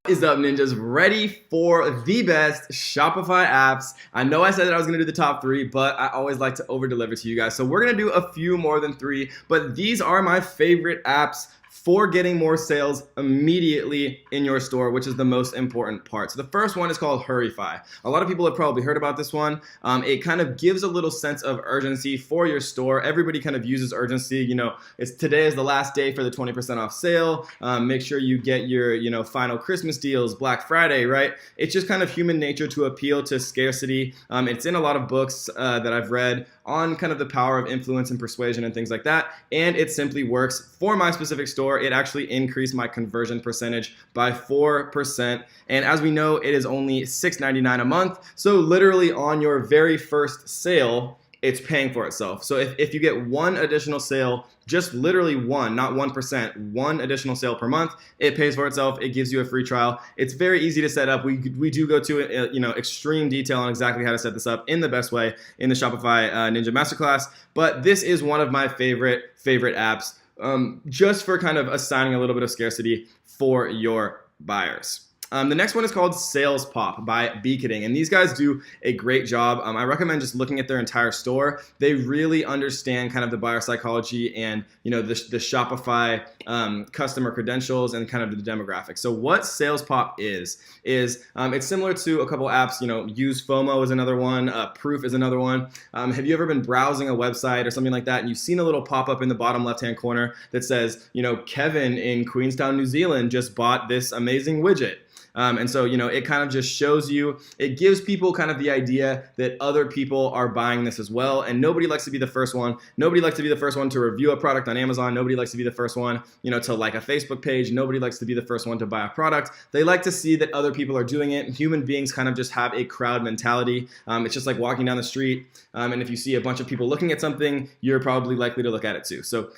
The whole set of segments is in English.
Is up, ninjas? Ready for the best Shopify apps. I know I said that I was going to do the top 3, but I always like to over deliver to you guys. So we're going to do a few more than 3, but these are my favorite apps for getting more sales immediately in your store, which is the most important part. So the first one is called Hurryfy. A lot of people have probably heard about this one. It kind of gives a little sense of urgency for your store. Everybody kind of uses urgency. Today is the last day for the 20% off sale. Make sure you get your final Christmas deals, Black Friday, right? It's just kind of human nature to appeal to scarcity. It's in a lot of books that I've read on kind of the power of influence and persuasion and things like that, and it simply works. For my specific store, it actually increased my conversion percentage by 4%, and as we know, it is only $6.99 a month, so literally on your very first sale, it's paying for itself. So if you get one additional sale, just literally one, not 1%, one additional sale per month, it pays for itself. It gives you a free trial. It's very easy to set up. We do go to extreme detail on exactly how to set this up in the best way in the Shopify Ninja Masterclass. But this is one of my favorite apps, just for kind of assigning a little bit of scarcity for your buyers. The next one is called Sales Pop by Beeketing, and these guys do a great job. I recommend just looking at their entire store. They really understand kind of the buyer psychology and the Shopify customer credentials and kind of the demographics. So what Sales Pop is it's similar to a couple apps. Use FOMO is another one. Proof is another one. Have you ever been browsing a website or something like that, and you've seen a little pop up in the bottom left-hand corner that says, Kevin in Queenstown, New Zealand just bought this amazing widget? And so, it kind of just shows you, it gives people kind of the idea that other people are buying this as well. And nobody likes to be the first one. Nobody likes to be the first one to review a product on Amazon. Nobody likes to be the first one, to like a Facebook page. Nobody likes to be the first one to buy a product. They like to see that other people are doing it. Human beings kind of just have a crowd mentality. It's just like walking down the street. And if you see a bunch of people looking at something, you're probably likely to look at it too. So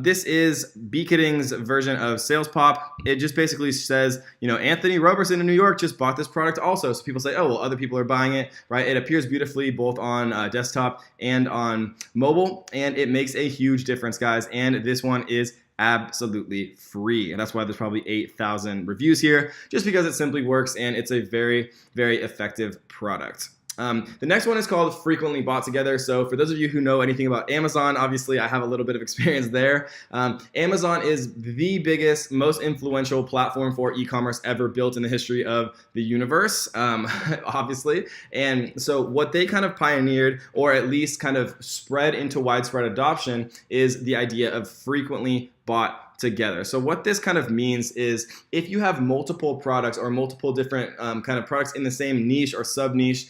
this is Beeketing's version of Sales Pop. It just basically says, Anthony Roberson in New York just bought this product also. So people say, oh, well, other people are buying it, right? It appears beautifully both on desktop and on mobile, and it makes a huge difference, guys. And this one is absolutely free, and that's why there's probably 8,000 reviews here, just because it simply works and it's a very, very effective product. The next one is called Frequently Bought Together. So for those of you who know anything about Amazon, obviously I have a little bit of experience there. Amazon is the biggest, most influential platform for e-commerce ever built in the history of the universe, obviously. And so what they kind of pioneered, or at least kind of spread into widespread adoption, is the idea of frequently bought together. So what this kind of means is if you have multiple products or multiple different kind of products in the same niche or sub-niche,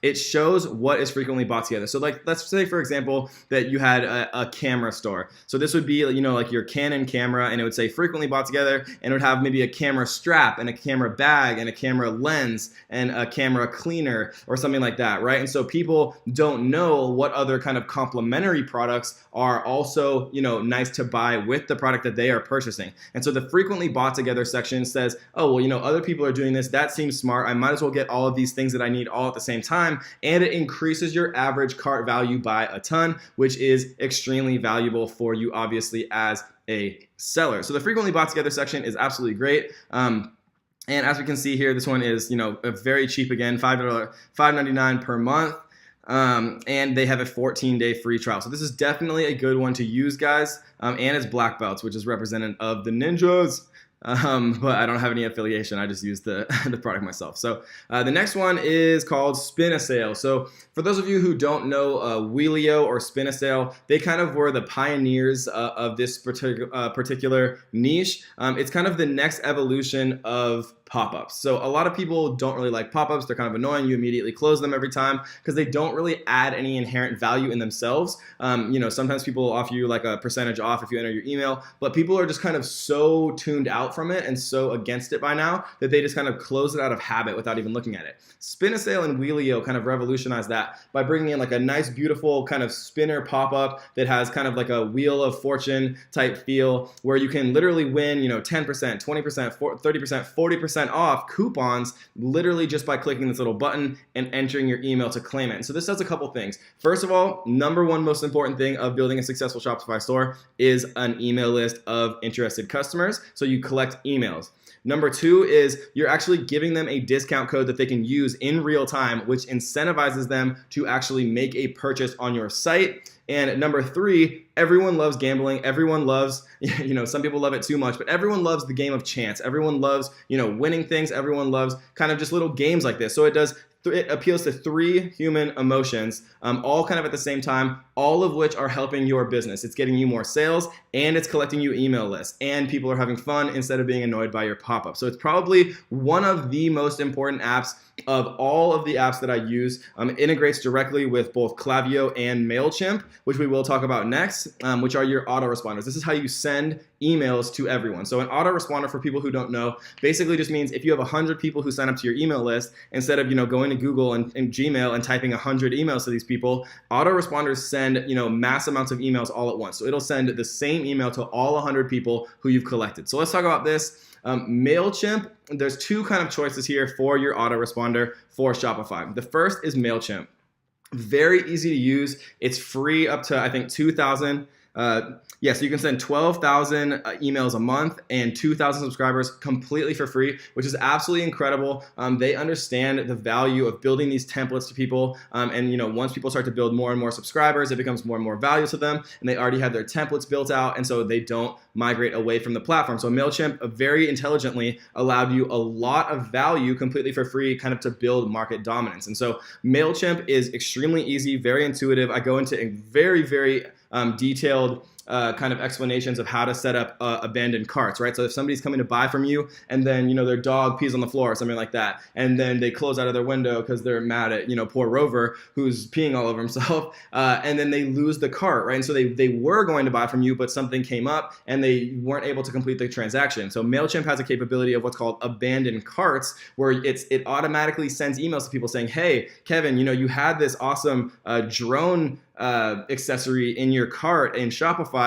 it shows what is frequently bought together. So like, let's say for example that you had a camera store. So this would be like your Canon camera, and it would say frequently bought together, and it would have maybe a camera strap and a camera bag and a camera lens and a camera cleaner or something like that, right? And so people don't know what other kind of complementary products are also nice to buy with the product that they are purchasing. And so the frequently bought together section says, oh, well, other people are doing this. That seems smart. I might as well get all of these things that I need all at the same time. And it increases your average cart value by a ton, which is extremely valuable for you, obviously, as a seller. So the frequently bought together section is absolutely great. And as we can see here, this one is, very cheap again, $5.99 per month. And they have a 14-day free trial. So this is definitely a good one to use, guys. And it's black belts, which is representative of the ninjas. But I don't have any affiliation. I just use the product myself. So the next one is called Spin a Sale. So for those of you who don't know Wheelio or Spin a Sale, they kind of were the pioneers of this particular niche. It's kind of the next evolution of pop-ups. So a lot of people don't really like pop-ups. They're kind of annoying. You immediately close them every time because they don't really add any inherent value in themselves. Sometimes people will offer you like a percentage off if you enter your email, but people are just kind of so tuned out from it and so against it by now that they just kind of close it out of habit without even looking at it. Spin a Sale and Wheelio kind of revolutionized that by bringing in like a nice, beautiful kind of spinner pop-up that has kind of like a Wheel of Fortune type feel where you can literally win, 10%, 20%, 30%, 40% 20% off coupons literally just by clicking this little button and entering your email to claim it. And so this does a couple things. First of all, number one most important thing of building a successful Shopify store is an email list of interested customers. So you collect emails. Number two is you're actually giving them a discount code that they can use in real time, which incentivizes them to actually make a purchase on your site. And number three, everyone loves gambling. Everyone loves, some people love it too much, but everyone loves the game of chance. Everyone loves, winning things. Everyone loves kind of just little games like this. So it appeals to three human emotions, all kind of at the same time, all of which are helping your business. It's getting you more sales, and it's collecting you email lists, and people are having fun instead of being annoyed by your pop-up. So it's probably one of the most important apps of all of the apps that I use. It integrates directly with both Klaviyo and MailChimp, which we will talk about next, which are your autoresponders. This is how you send emails to everyone. So an autoresponder, for people who don't know, basically just means if you have 100 people who sign up to your email list, instead of going to Google and Gmail and typing 100 emails to these people, autoresponders send mass amounts of emails all at once. So it'll send the same email to all 100 people who you've collected. So let's talk about this. MailChimp, there's two kind of choices here for your autoresponder for Shopify. The first is MailChimp. Very easy to use. It's free up to, I think, 2,000. So you can send 12,000 emails a month and 2,000 subscribers completely for free, which is absolutely incredible. They understand the value of building these templates to people. And once people start to build more and more subscribers, it becomes more and more value to them. And they already have their templates built out. And so they don't migrate away from the platform. So MailChimp very intelligently allowed you a lot of value completely for free, kind of to build market dominance. And so MailChimp is extremely easy, very intuitive. I go into a very, very detailed kind of explanations of how to set up abandoned carts, right? So if somebody's coming to buy from you and then, their dog pees on the floor or something like that, and then they close out of their window because they're mad at, poor Rover who's peeing all over himself, and then they lose the cart, right? And so they were going to buy from you, but something came up and they weren't able to complete the transaction. So MailChimp has a capability of what's called abandoned carts, where it automatically sends emails to people saying, hey, Kevin, you had this awesome drone accessory in your cart in Shopify.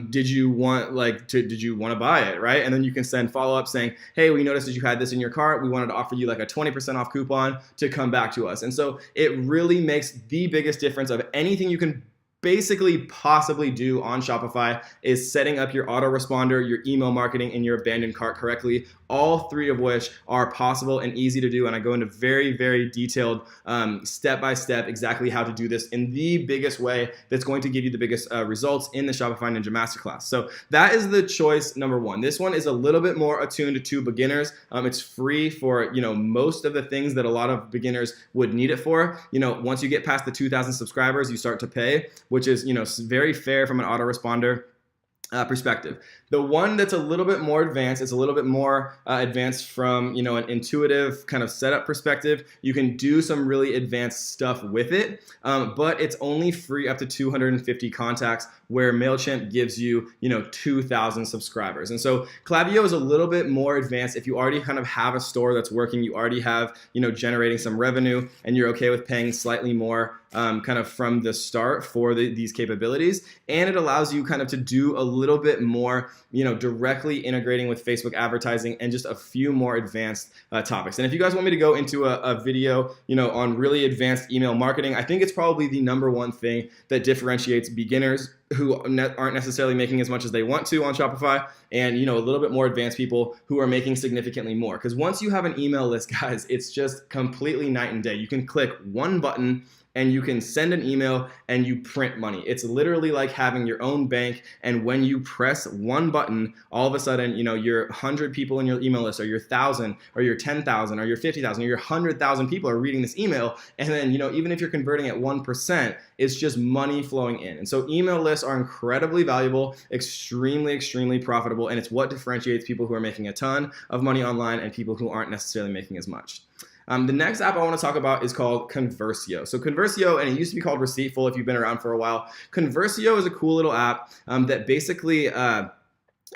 Did you want to buy it, right? And then you can send follow-up saying, hey, we noticed that you had this in your cart. We wanted to offer you like a 20% off coupon to come back to us. And so it really makes the biggest difference of anything you can basically possibly do on Shopify is setting up your autoresponder, your email marketing, and your abandoned cart correctly, all three of which are possible and easy to do. And I go into very, very detailed step-by-step exactly how to do this in the biggest way that's going to give you the biggest results in the Shopify Ninja Masterclass. So that is the choice number one. This one is a little bit more attuned to beginners. It's free for most of the things that a lot of beginners would need it for. Once you get past the 2,000 subscribers, you start to pay, which is very fair from an autoresponder perspective. The one that's a little bit more advanced, it's a little bit more advanced from an intuitive kind of setup perspective. You can do some really advanced stuff with it, but it's only free up to 250 contacts, where MailChimp gives you 2,000 subscribers. And so Klaviyo is a little bit more advanced. If you already kind of have a store that's working, you already have generating some revenue, and you're okay with paying slightly more kind of from the start for these capabilities, and it allows you kind of to do a little bit more directly integrating with Facebook advertising and just a few more advanced topics. And if you guys want me to go into a video on really advanced email marketing, I think it's probably the number one thing that differentiates beginners who aren't necessarily making as much as they want to on Shopify, and a little bit more advanced people who are making significantly more. Because once you have an email list, guys, it's just completely night and day. You can click one button and you can send an email and you print money. It's literally like having your own bank. And when you press one button, all of a sudden, your 100 people in your email list, or your 1,000, or your 10,000, or your 50,000, or your 100,000 people are reading this email. And then, even if you're converting at 1%, it's just money flowing in. And so email lists are incredibly valuable, extremely, extremely profitable. And it's what differentiates people who are making a ton of money online and people who aren't necessarily making as much. The next app I want to talk about is called Conversio. So Conversio, and it used to be called Receiptful if you've been around for a while. Conversio is a cool little app that basically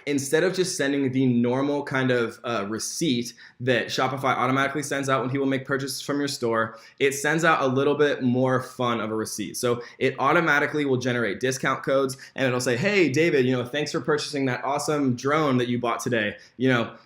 instead of just sending the normal kind of receipt that Shopify automatically sends out when people make purchases from your store, it sends out a little bit more fun of a receipt. So it automatically will generate discount codes, and it'll say, hey, David, thanks for purchasing that awesome drone that you bought today.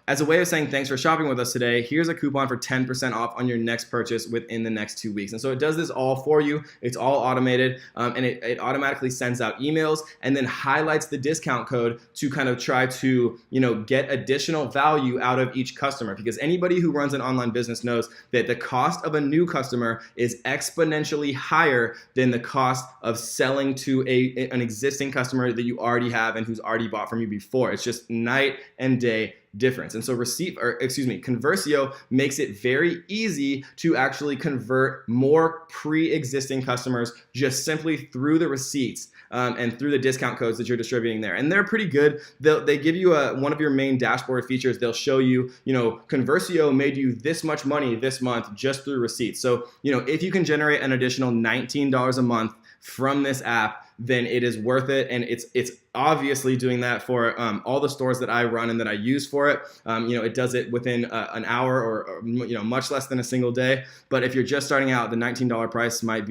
As a way of saying thanks for shopping with us today, here's a coupon for 10% off on your next purchase within the next 2 weeks. And so it does this all for you. It's all automated, and it automatically sends out emails and then highlights the discount code to kind of try to get additional value out of each customer, because anybody who runs an online business knows that the cost of a new customer is exponentially higher than the cost of selling to an existing customer that you already have and who's already bought from you before. It's just night and day difference. And so Conversio makes it very easy to actually convert more pre-existing customers just simply through the receipts and through the discount codes that you're distributing there. And they're pretty good. They give you one of your main dashboard features. They'll show you, Conversio made you this much money this month just through receipts. So, if you can generate an additional $19 a month from this app, then it is worth it. And it's obviously doing that for all the stores that I run and that I use for it. It does it within an hour or much less than a single day. But if you're just starting out, the $19 price might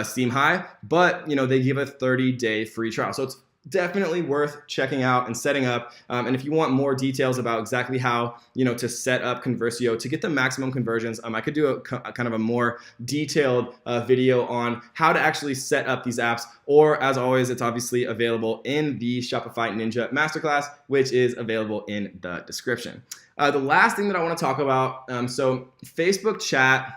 seem high, but they give a 30-day free trial. So it's definitely worth checking out and setting up. And if you want more details about exactly how to set up Conversio to get the maximum conversions, I could do a kind of a more detailed video on how to actually set up these apps. Or as always, it's obviously available in the Shopify Ninja Masterclass, which is available in the description. The last thing that I want to talk about, so Facebook chat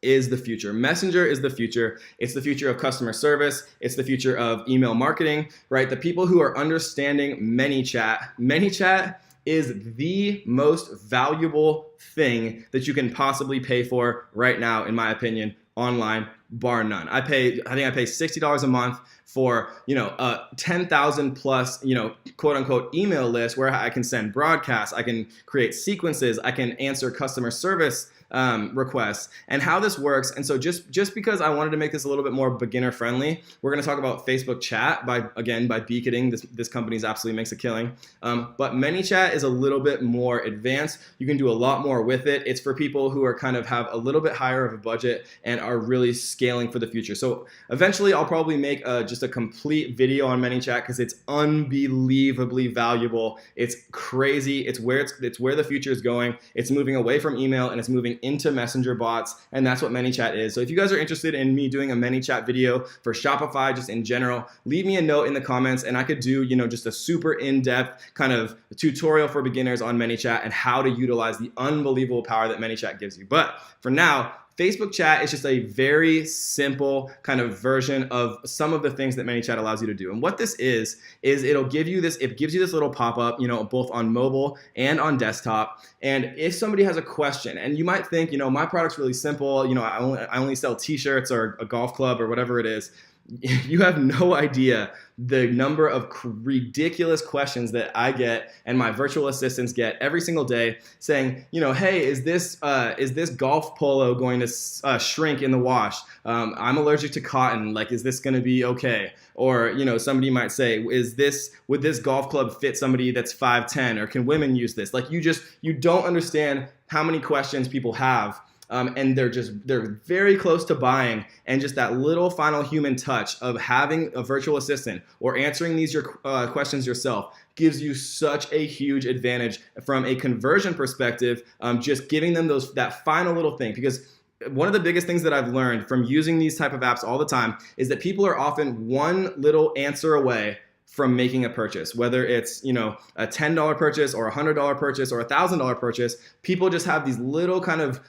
is the future. Messenger is the future. It's the future of customer service. It's the future of email marketing, right? The people who are understanding ManyChat is the most valuable thing that you can possibly pay for right now, in my opinion, online, bar none. I think I pay $60 a month for, a 10,000 plus, quote unquote email list where I can send broadcasts, I can create sequences, I can answer customer service requests, and how this works. And so just because I wanted to make this a little bit more beginner friendly, we're going to talk about Facebook chat by Beaconing. This company's absolutely makes a killing. But ManyChat is a little bit more advanced. You can do a lot more with it. It's for people who are kind of have a little bit higher of a budget and are really scaling for the future. So eventually I'll probably make just a complete video on ManyChat because it's unbelievably valuable. It's crazy. It's where the future is going. It's moving away from email and it's moving into messenger bots, and that's what ManyChat is. So if you guys are interested in me doing a ManyChat video for Shopify just in general, leave me a note in the comments and I could do just a super in-depth kind of tutorial for beginners on ManyChat and how to utilize the unbelievable power that ManyChat gives you. But for now, Facebook chat is just a very simple kind of version of some of the things that ManyChat allows you to do. And what this is it gives you this little pop-up, both on mobile and on desktop. And if somebody has a question, and you might think, my product's really simple, I only sell t-shirts or a golf club or whatever it is, you have no idea the number of ridiculous questions that I get and my virtual assistants get every single day saying, hey, is this golf polo going to shrink in the wash? I'm allergic to cotton. Like, is this going to be okay? Or, somebody might say, would this golf club fit somebody that's 5'10", or can women use this? Like, you don't understand how many questions people have. And they're very close to buying, and just that little final human touch of having a virtual assistant or answering these questions yourself gives you such a huge advantage from a conversion perspective, just giving them that final little thing. Because one of the biggest things that I've learned from using these type of apps all the time is that people are often one little answer away from making a purchase, whether it's a $10 purchase or a $100 purchase or a $1,000 purchase. People just have these little kind of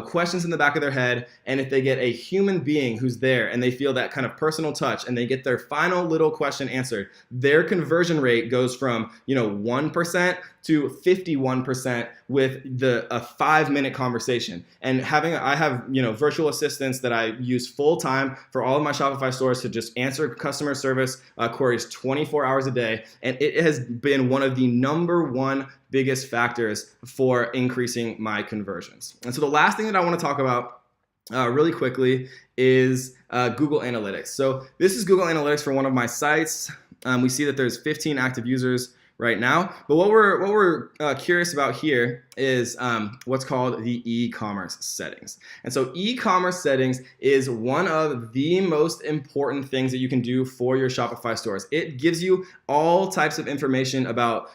questions in the back of their head, and if they get a human being who's there and they feel that kind of personal touch and they get their final little question answered, their conversion rate goes from 1% to 51% with a 5-minute conversation. And I have virtual assistants that I use full time for all of my Shopify stores to just answer customer service queries 24 hours a day, and it has been one of the number one biggest factors for increasing my conversions. And so the last thing that I want to talk about really quickly is Google Analytics. So this is Google Analytics for one of my sites. We see that there's 15 active users right now. But what we're curious about here is what's called the e-commerce settings. And so e-commerce settings is one of the most important things that you can do for your Shopify stores. It gives you all types of information about,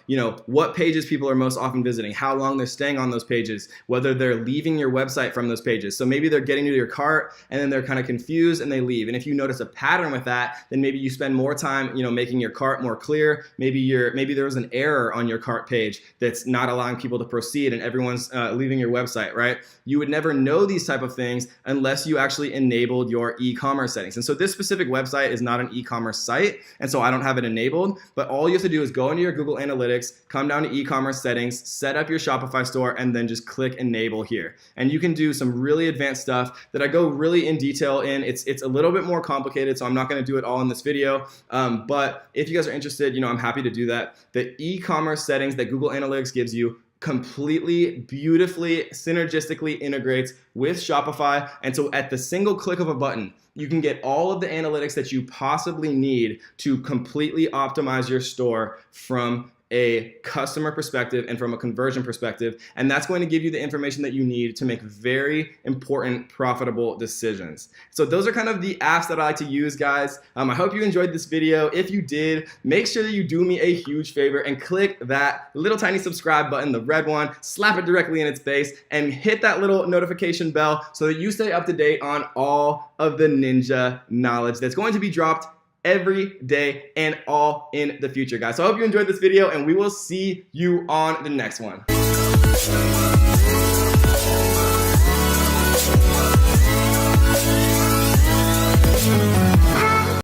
what pages people are most often visiting, how long they're staying on those pages, whether they're leaving your website from those pages. So maybe they're getting to your cart and then they're kind of confused and they leave. And if you notice a pattern with that, then maybe you spend more time, making your cart more clear. Maybe there was an error on your cart page that's not allowing people to proceed and everyone's leaving your website, right? You would never know these type of things unless you actually enabled your e-commerce settings. And so this specific website is not an e-commerce site, and so I don't have it enabled, but all you have to do is go into your Google Analytics, come down to e-commerce settings, set up your Shopify store, and then just click enable here. And you can do some really advanced stuff that I go really in detail in. It's a little bit more complicated, so I'm not gonna do it all in this video, but if you guys are interested, I'm happy to do that. The e-commerce settings that Google Analytics gives you completely, beautifully, synergistically integrates with Shopify. And so at the single click of a button, you can get all of the analytics that you possibly need to completely optimize your store from a customer perspective and from a conversion perspective. And that's going to give you the information that you need to make very important, profitable decisions. So those are kind of the apps that I like to use, guys. I hope you enjoyed this video. If you did, make sure that you do me a huge favor and click that little tiny subscribe button, the red one, slap it directly in its face, and hit that little notification bell so that you stay up to date on all of the ninja knowledge that's going to be dropped every day and all in the future, guys. So I hope you enjoyed this video, and we will see you on the next one.